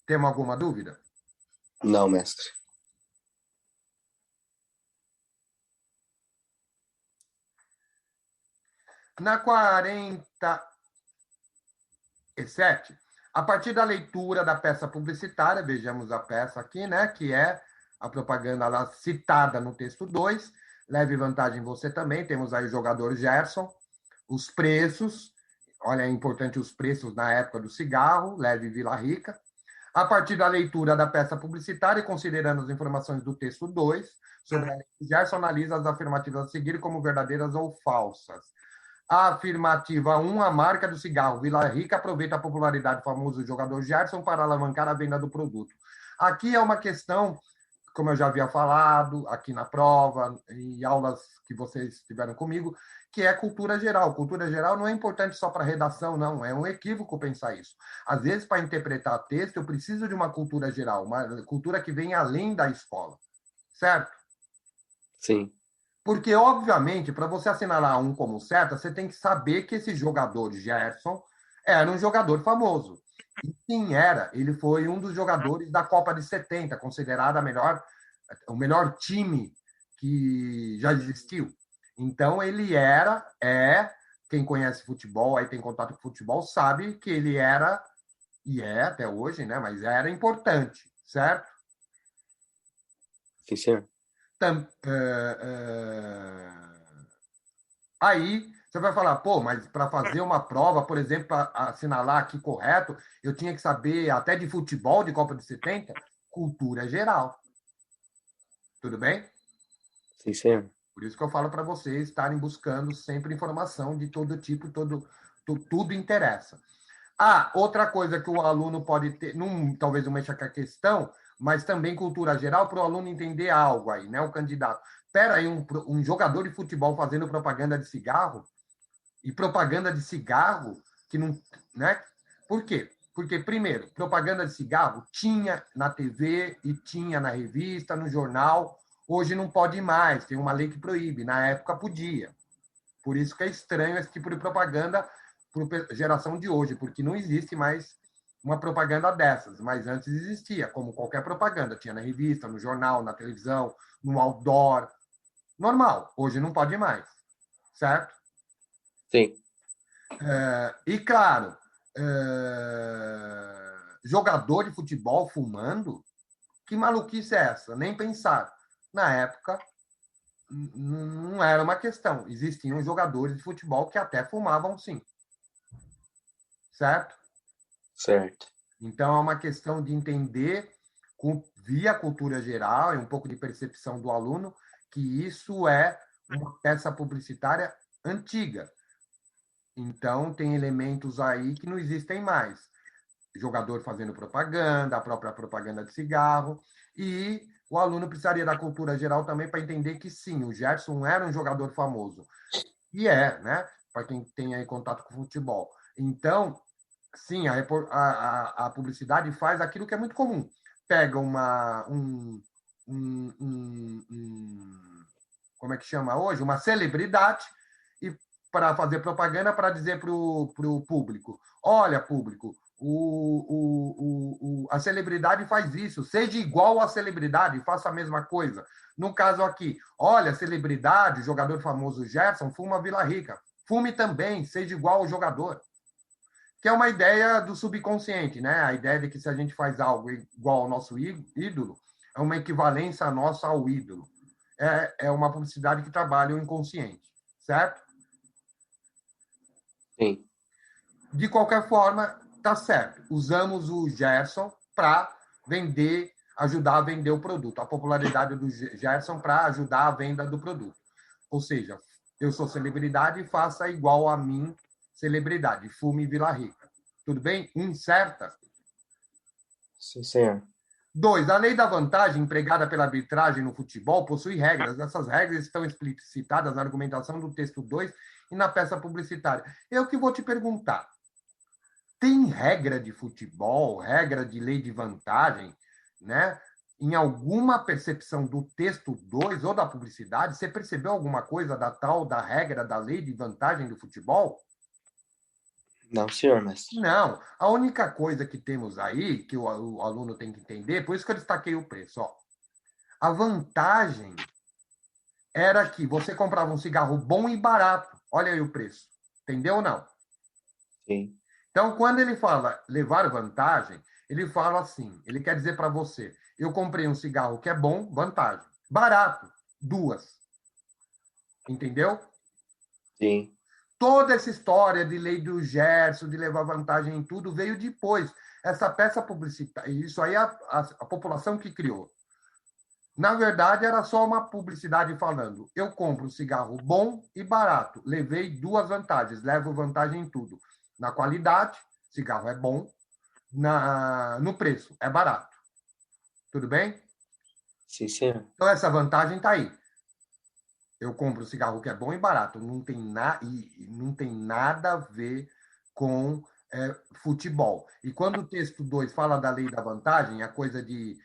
Temos alguma dúvida? Não, mestre. Na 47, a partir da leitura da peça publicitária, vejamos a peça aqui, né, que é a propaganda lá citada no texto 2, leve vantagem você também, temos aí o jogador Gerson, os preços, olha, é importante os preços na época do cigarro, leve Vila Rica. A partir da leitura da peça publicitária e considerando as informações do texto 2, sobre a lei, Gerson analisa as afirmativas a seguir como verdadeiras ou falsas. A afirmativa 1, a marca do cigarro Vila Rica aproveita a popularidade do famoso jogador Gerson para alavancar a venda do produto. Aqui é uma questão, como eu já havia falado, aqui na prova, em aulas que vocês tiveram comigo, que é cultura geral. Cultura geral não é importante só para redação, não. É um equívoco pensar isso. Às vezes, para interpretar texto, eu preciso de uma cultura geral, uma cultura que vem além da escola. Certo? Sim. Porque, obviamente, para você assinalar um como certo, você tem que saber que esse jogador, Gerson, era um jogador famoso. E sim, era. Ele foi um dos jogadores da Copa de 70, considerado o melhor time que já existiu. Então, ele quem conhece futebol, aí tem contato com futebol, sabe que ele era, e é até hoje, né? Mas era importante, certo? Sim, senhor. Tam, é, é, Aí você vai falar, pô, mas para fazer uma prova, por exemplo, para assinalar aqui correto, eu tinha que saber até de futebol de Copa de 70, cultura geral. Tudo bem? Sim, senhor. Por isso que eu falo para vocês estarem buscando sempre informação de todo tipo, tudo interessa. Ah, outra coisa que o aluno pode ter, talvez não mexa com a questão, mas também cultura geral para o aluno entender algo aí, né? O candidato. Espera aí, um jogador de futebol fazendo propaganda de cigarro, e propaganda de cigarro que não, né? Por quê? Porque, primeiro, propaganda de cigarro tinha na TV e tinha na revista, no jornal. Hoje não pode mais, tem uma lei que proíbe. Na época podia. Por isso que é estranho esse tipo de propaganda para a geração de hoje, porque não existe mais uma propaganda dessas, mas antes existia, como qualquer propaganda. Tinha na revista, no jornal, na televisão, no outdoor. Normal. Hoje não pode mais. Certo? Sim. E, claro, jogador de futebol fumando, que maluquice é essa? Nem pensar. Na época, não era uma questão. Existiam jogadores de futebol que até fumavam, sim. Certo? Certo. Então, é uma questão de entender, via cultura geral e um pouco de percepção do aluno, que isso é uma peça publicitária antiga. Então, tem elementos aí que não existem mais. Jogador fazendo propaganda, a própria propaganda de cigarro, e o aluno precisaria da cultura geral também para entender que sim, o Gerson era um jogador famoso. E né? Para quem tem aí contato com futebol. Então, sim, a publicidade faz aquilo que é muito comum. Pega como é que chama hoje? Uma celebridade e para fazer propaganda para dizer para o público: olha, público, a celebridade faz isso, seja igual à celebridade, faça a mesma coisa. No caso aqui, olha, celebridade, jogador famoso Gerson, fuma Vila Rica. Fume também, seja igual ao jogador. Que é uma ideia do subconsciente, né? A ideia de que se a gente faz algo igual ao nosso ídolo, é uma equivalência nossa ao ídolo. É uma publicidade que trabalha o inconsciente, certo? Sim. De qualquer forma, tá certo. Usamos o Gerson para ajudar a vender o produto. A popularidade do Gerson para ajudar a venda do produto. Ou seja, eu sou celebridade e faça igual a mim, celebridade. Fume Vila Rica. Tudo bem? Certa. Sim, senhor. 2. A lei da vantagem empregada pela arbitragem no futebol possui regras. Essas regras estão explicitadas na argumentação do texto 2 e na peça publicitária. Eu que vou te perguntar. Tem regra de futebol, regra de lei de vantagem, né? Em alguma percepção do texto 2 ou da publicidade, você percebeu alguma coisa da tal da regra da lei de vantagem do futebol? Não, senhor, mestre. Não. A única coisa que temos aí, que o aluno tem que entender, por isso que eu destaquei o preço. Ó. A vantagem era que você comprava um cigarro bom e barato. Olha aí o preço. Entendeu ou não? Sim. Então, quando ele fala levar vantagem, ele fala assim: ele quer dizer para você, eu comprei um cigarro que é bom, vantagem. Barato, 2. Entendeu? Sim. Toda essa história de lei do Gerson, de levar vantagem em tudo, veio depois. Essa peça publicitária, isso aí a população que criou. Na verdade, era só uma publicidade falando: eu compro um cigarro bom e barato. Levei 2 vantagens, levo vantagem em tudo. Na qualidade, cigarro é bom. No preço, é barato. Tudo bem? Sim, senhor. Então, essa vantagem está aí. Eu compro um cigarro que é bom e barato. Não tem nada a ver com futebol. E quando o texto 2 fala da lei da vantagem, a coisa de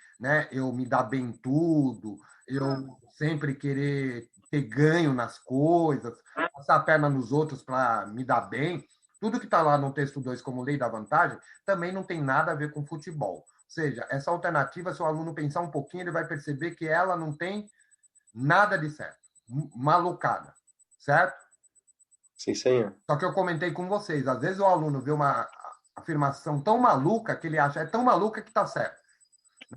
eu me dar bem em tudo, eu sempre querer ter ganho nas coisas, passar a perna nos outros para me dar bem, tudo que está lá no texto 2 como lei da vantagem, também não tem nada a ver com futebol. Ou seja, essa alternativa, se o aluno pensar um pouquinho, ele vai perceber que ela não tem nada de certo. Malucada, certo? Sim, senhor. Só que eu comentei com vocês, às vezes o aluno vê uma afirmação tão maluca que ele acha é tão maluca que está certo.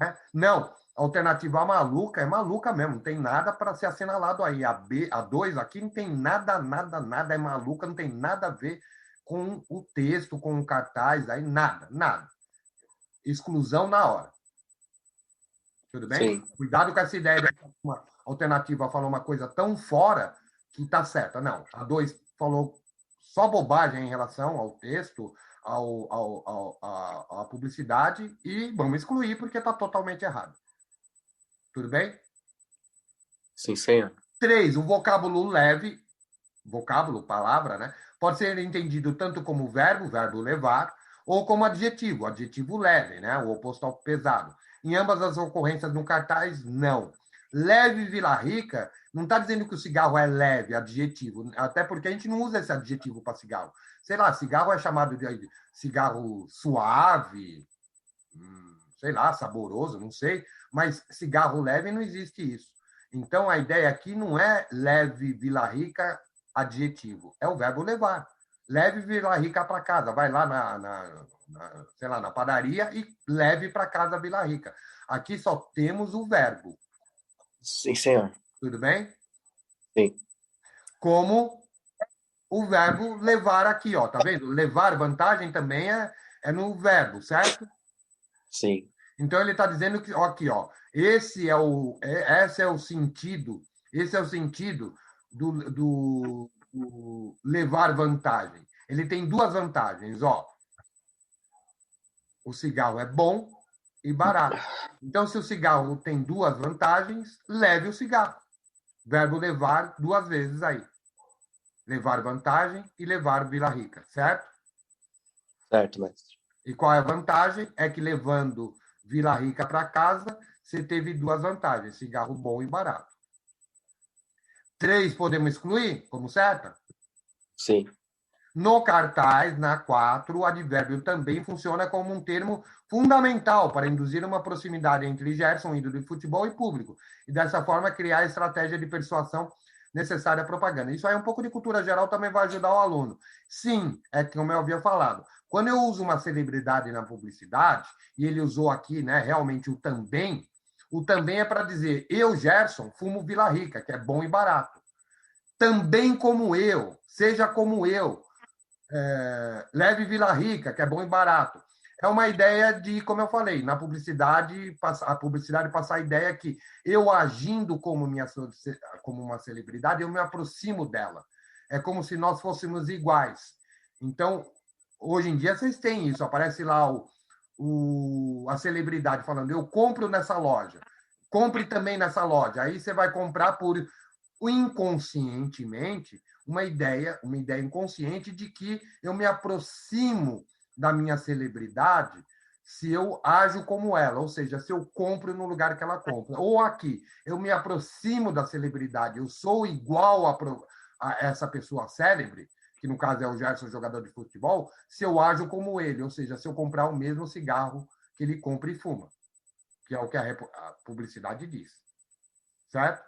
Né? Não, a alternativa maluca é maluca mesmo, não tem nada para ser assinalado aí. A 2 aqui não tem nada, é maluca, não tem nada a ver com o texto, com o cartaz, aí nada. Exclusão na hora. Tudo bem? Sim. Cuidado com essa ideia de uma alternativa falou uma coisa tão fora que está certa. Não, a 2 falou só bobagem em relação ao texto, à publicidade, e vamos excluir porque está totalmente errado. Tudo bem? Sim, senhor. 3, o vocábulo leve, vocábulo, palavra, né? Pode ser entendido tanto como verbo levar, ou como adjetivo, adjetivo leve, né? O oposto ao pesado. Em ambas as ocorrências no cartaz, não. Leve Vila Rica não está dizendo que o cigarro é leve, adjetivo, até porque a gente não usa esse adjetivo para cigarro. Sei lá, cigarro é chamado de cigarro suave, sei lá, saboroso, não sei, mas cigarro leve não existe isso. Então a ideia aqui não é leve Vila Rica adjetivo, é o verbo levar. Leve Vila Rica para casa, vai lá sei lá, na padaria e leve para casa Vila Rica. Aqui só temos o verbo. Sim, senhor. Tudo bem? Sim. Como o verbo levar aqui, ó, tá vendo? Levar vantagem também é no verbo, certo? Sim. Então ele está dizendo que, ó, aqui, ó, esse é o sentido, do levar vantagem. Ele tem 2 vantagens, ó. O cigarro é bom e barato. Então, se o cigarro tem 2 vantagens, leve o cigarro. Verbo levar 2 vezes aí. Levar vantagem e levar Vila Rica, certo? Certo, mestre. E qual é a vantagem? É que levando Vila Rica para casa, você teve 2 vantagens: cigarro bom e barato. 3 podemos excluir como certa? Sim. No cartaz, na 4, o advérbio também funciona como um termo fundamental para induzir uma proximidade entre Gerson, ídolo de futebol, e público, e dessa forma criar a estratégia de persuasão necessária à propaganda. Isso aí, um pouco de cultura geral também vai ajudar o aluno. Sim, é como eu havia falado. Quando eu uso uma celebridade na publicidade, e ele usou aqui, né, realmente o também é para dizer: eu, Gerson, fumo Vila Rica, que é bom e barato. Também como eu, seja como eu, leve Vila Rica, que é bom e barato. É uma ideia de, como eu falei, na publicidade, a publicidade passar a ideia que eu agindo como uma celebridade, eu me aproximo dela. É como se nós fôssemos iguais. Então, hoje em dia, vocês têm isso. Aparece lá a celebridade falando, eu compro nessa loja. Compre também nessa loja. Aí você vai comprar por inconscientemente uma ideia inconsciente de que eu me aproximo da minha celebridade se eu ajo como ela, ou seja, se eu compro no lugar que ela compra. Ou aqui, eu me aproximo da celebridade, eu sou igual a essa pessoa célebre, que no caso é o Gerson, jogador de futebol, se eu ajo como ele, ou seja, se eu comprar o mesmo cigarro que ele compra e fuma, que é o que a publicidade diz. Certo?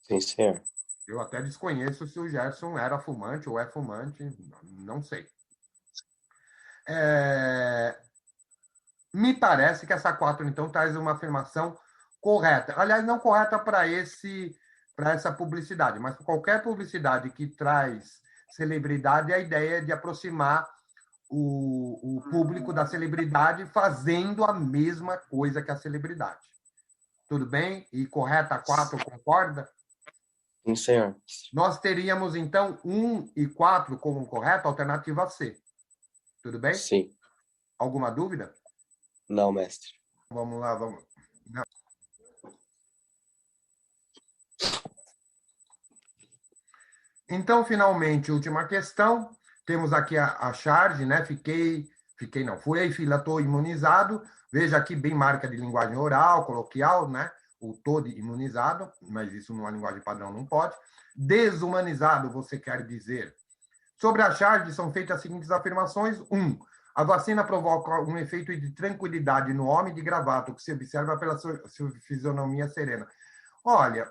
Sim, senhor. Eu até desconheço se o Gerson era fumante ou é fumante, não sei. Me parece que essa 4, então, traz uma afirmação correta. Aliás, não correta para essa publicidade, mas para qualquer publicidade que traz celebridade, a ideia é de aproximar o público da celebridade fazendo a mesma coisa que a celebridade. Tudo bem? E correta a 4, concorda? Sim, senhor. Nós teríamos, então, 1 e 4 como correto, alternativa C. Tudo bem? Sim. Alguma dúvida? Não, mestre. Vamos lá, vamos. Não. Então, finalmente, última questão. Temos aqui a charge, né? Não, fui aí, fila, estou imunizado. Veja aqui, bem marca de linguagem oral, coloquial, né? O todo imunizado, mas isso numa linguagem padrão não pode. Desumanizado, você quer dizer. Sobre a charge, são feitas as seguintes afirmações. 1. A vacina provoca um efeito de tranquilidade no homem de gravata, o que se observa pela sua fisionomia serena. Olha,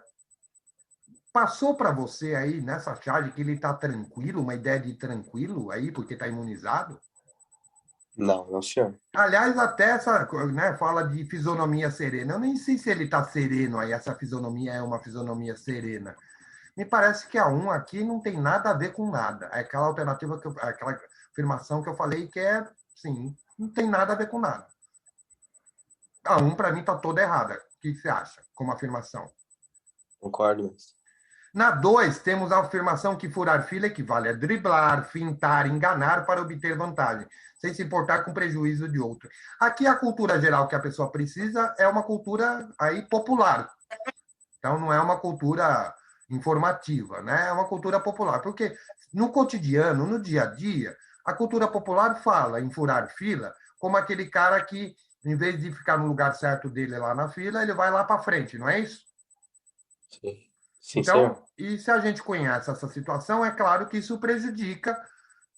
passou para você aí nessa charge que ele está tranquilo, uma ideia de tranquilo aí, porque está imunizado? Não, não, senhor. Aliás, até essa, né, fala de fisionomia serena. Eu nem sei se ele está sereno aí, essa fisionomia é uma fisionomia serena. Me parece que a 1 aqui não tem nada a ver com nada. É aquela alternativa, aquela afirmação que eu falei que é, sim, não tem nada a ver com nada. A 1, para mim, está toda errada. O que você acha como afirmação? Concordo, mestre. Na 2, temos a afirmação que furar fila equivale a driblar, fintar, enganar para obter vantagem, sem se importar com o prejuízo de outro. Aqui a cultura geral que a pessoa precisa é uma cultura aí popular. Então não é uma cultura informativa, né? É uma cultura popular, porque no cotidiano, no dia a dia, a cultura popular fala em furar fila como aquele cara que, em vez de ficar no lugar certo dele lá na fila, ele vai lá para frente, não é isso? Sim. Sim, senhor. Então, e se a gente conhece essa situação, é claro que isso prejudica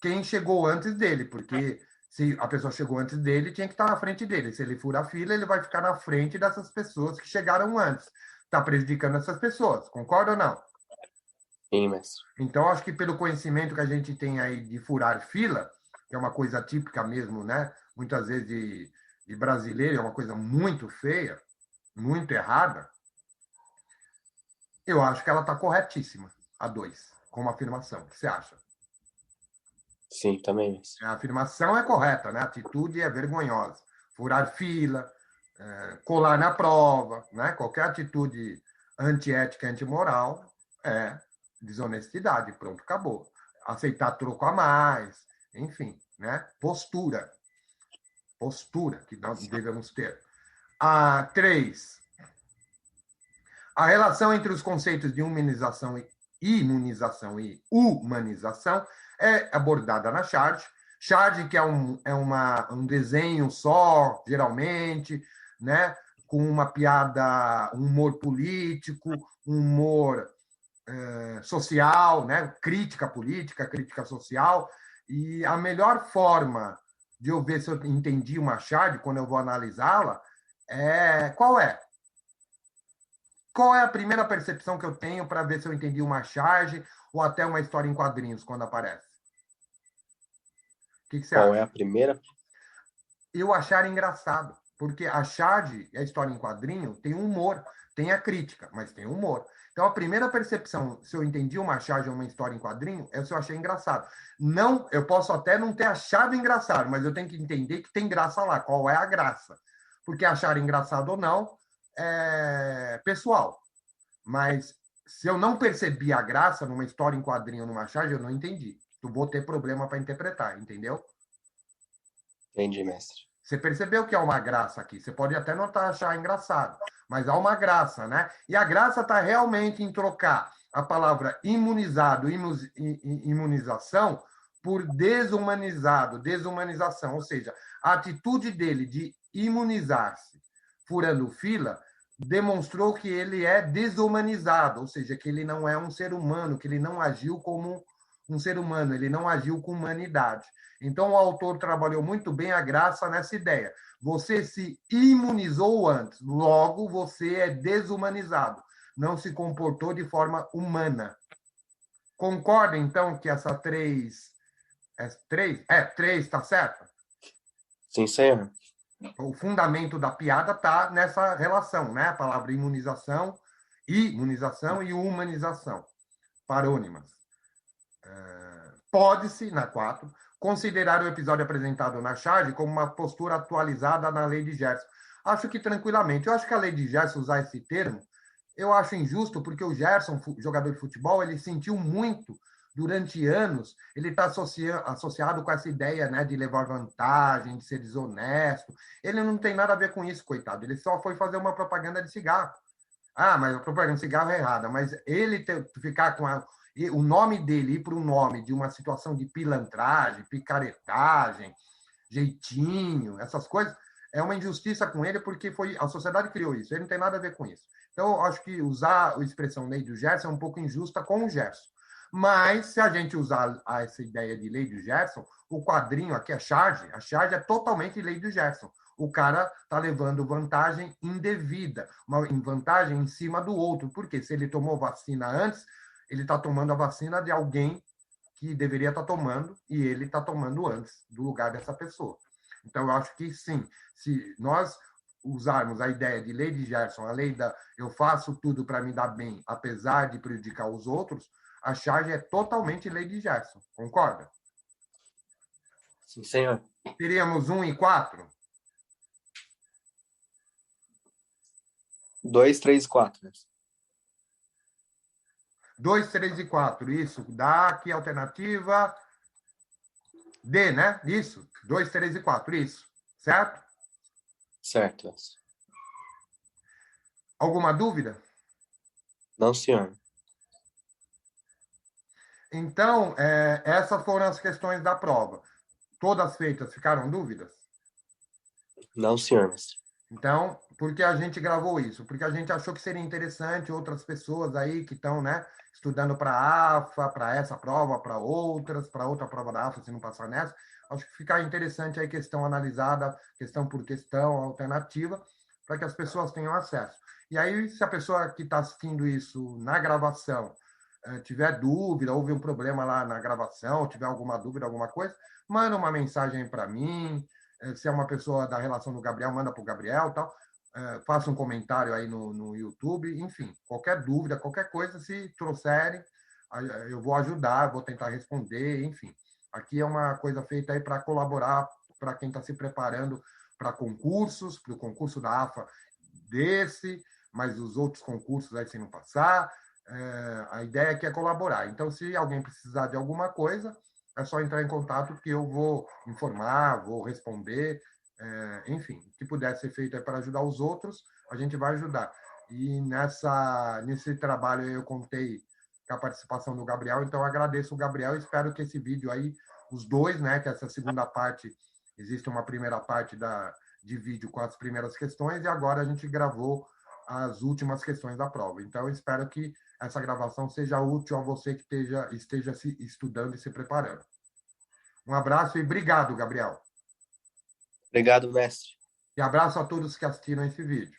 quem chegou antes dele, porque se a pessoa chegou antes dele, tinha que estar na frente dele. Se ele fura a fila, ele vai ficar na frente dessas pessoas que chegaram antes. Está prejudicando essas pessoas, concorda ou não? Sim, mestre. Então, acho que pelo conhecimento que a gente tem aí de furar fila, que é uma coisa típica mesmo, né? Muitas vezes de brasileiro, é uma coisa muito feia, muito errada, eu acho que ela está corretíssima, a 2, como afirmação. O que você acha? Sim, também, mestre. A afirmação é correta, né? A atitude é vergonhosa. Furar fila, colar na prova, né? Qualquer atitude antiética, antimoral é desonestidade. Pronto, acabou. Aceitar troco a mais, enfim, né? Postura. Postura que nós devemos ter. A 3. A relação entre os conceitos de imunização e humanização é abordada na charge. Charge, que é um desenho só, geralmente, né? Com uma piada, um humor político, um humor social, né? Crítica política, crítica social. E a melhor forma de eu ver se eu entendi uma charge, quando eu vou analisá-la, qual é? Qual é a primeira percepção que eu tenho para ver se eu entendi uma charge ou até uma história em quadrinhos quando aparece? O que você Qual é acha? a primeira? Eu achar engraçado, porque a charge, a história em quadrinho, tem um humor, Tem a crítica, mas tem o humor. Então, a primeira percepção, se eu entendi uma charge ou uma história em quadrinho, é se eu achei engraçado. Não, eu posso até não ter achado engraçado, mas eu tenho que entender que tem graça lá. Qual é a graça? Porque achar engraçado ou não é pessoal. Mas se eu não percebi a graça numa história em quadrinho, numa charge, eu não entendi. Eu vou ter problema para interpretar, entendeu? Entendi, mestre. Você percebeu que há uma graça aqui. Você pode até não achar engraçado, mas há uma graça, né? E a graça está realmente em trocar a palavra imunizado, imunização, por desumanizado, desumanização. Ou seja, a atitude dele de imunizar-se furando fila demonstrou que ele é desumanizado, ou seja, que ele não é um ser humano, que ele não agiu como um ser humano, ele não agiu com humanidade. Então, o autor trabalhou muito bem a graça nessa ideia. Você se imunizou antes, logo você é desumanizado. Não se comportou de forma humana. Concorda, então, que essa três... três, tá certo? Sim, senhor. O fundamento da piada está nessa relação, né? A palavra imunização e humanização. Parônimas. Pode-se, na 4, considerar o episódio apresentado na charge como uma postura atualizada na lei de Gerson. Acho que tranquilamente. Eu acho que a lei de Gerson usar esse termo, eu acho injusto, porque o Gerson, jogador de futebol, ele sentiu muito durante anos, ele está associado com essa ideia, né, de levar vantagem, de ser desonesto. Ele não tem nada a ver com isso, coitado. Ele só foi fazer uma propaganda de cigarro. Ah, mas a propaganda de cigarro é errada. Mas ele ficar com o nome dele ir para o nome de uma situação de pilantragem, picaretagem, jeitinho, essas coisas, é uma injustiça com ele, porque foi a sociedade criou isso. Ele não tem nada a ver com isso. Então, eu acho que usar a expressão lei do Gerson é um pouco injusta com o Gerson. Mas, se a gente usar essa ideia de lei do Gerson, o quadrinho aqui, a charge é totalmente lei do Gerson. O cara está levando vantagem indevida, uma vantagem em cima do outro. Porque se ele tomou vacina antes, ele está tomando a vacina de alguém que deveria estar tomando e ele está tomando antes do lugar dessa pessoa. Então, eu acho que sim, se nós usarmos a ideia de lei de Gerson, a lei da eu faço tudo para me dar bem, apesar de prejudicar os outros, a charge é totalmente lei de Gerson. Concorda? Sim, senhor. Teríamos 1 e 4? 2, 3 e 4. 2, 3 e 4. Isso. Dá aqui a alternativa D, né? Isso. 2, 3 e 4. Isso. Certo? Certo, mestre. Alguma dúvida? Não, senhor. Então, essas foram as questões da prova. Todas feitas, ficaram dúvidas? Não, senhor, mestre. Então, por que a gente gravou isso? Porque a gente achou que seria interessante outras pessoas aí que estão, né, estudando para a AFA, para essa prova, para outra prova da AFA, se não passar nessa. Acho que fica interessante aí questão analisada, questão por questão, alternativa, para que as pessoas tenham acesso. E aí, se a pessoa que está assistindo isso na gravação tiver dúvida, houve um problema lá na gravação, tiver alguma dúvida, alguma coisa, manda uma mensagem para mim. Se é uma pessoa da relação do Gabriel, manda para o Gabriel, tal. Faça um comentário aí no YouTube, enfim, qualquer dúvida, qualquer coisa, se trouxerem, eu vou ajudar, vou tentar responder, enfim. Aqui é uma coisa feita aí para colaborar para quem está se preparando para concursos, para o concurso da AFA desse, mas os outros concursos aí se não passar. A ideia aqui é colaborar. Então, se alguém precisar de alguma coisa, é só entrar em contato que eu vou informar, vou responder, enfim, o que puder ser feito para ajudar os outros, a gente vai ajudar. E nesse trabalho eu contei com a participação do Gabriel, então eu agradeço o Gabriel e espero que esse vídeo aí, os dois, né, que essa segunda parte, existe uma primeira parte de vídeo com as primeiras questões e agora a gente gravou as últimas questões da prova. Então, eu espero que essa gravação seja útil a você que esteja se estudando e se preparando. Um abraço e obrigado, Gabriel. Obrigado, mestre. E abraço a todos que assistiram esse vídeo.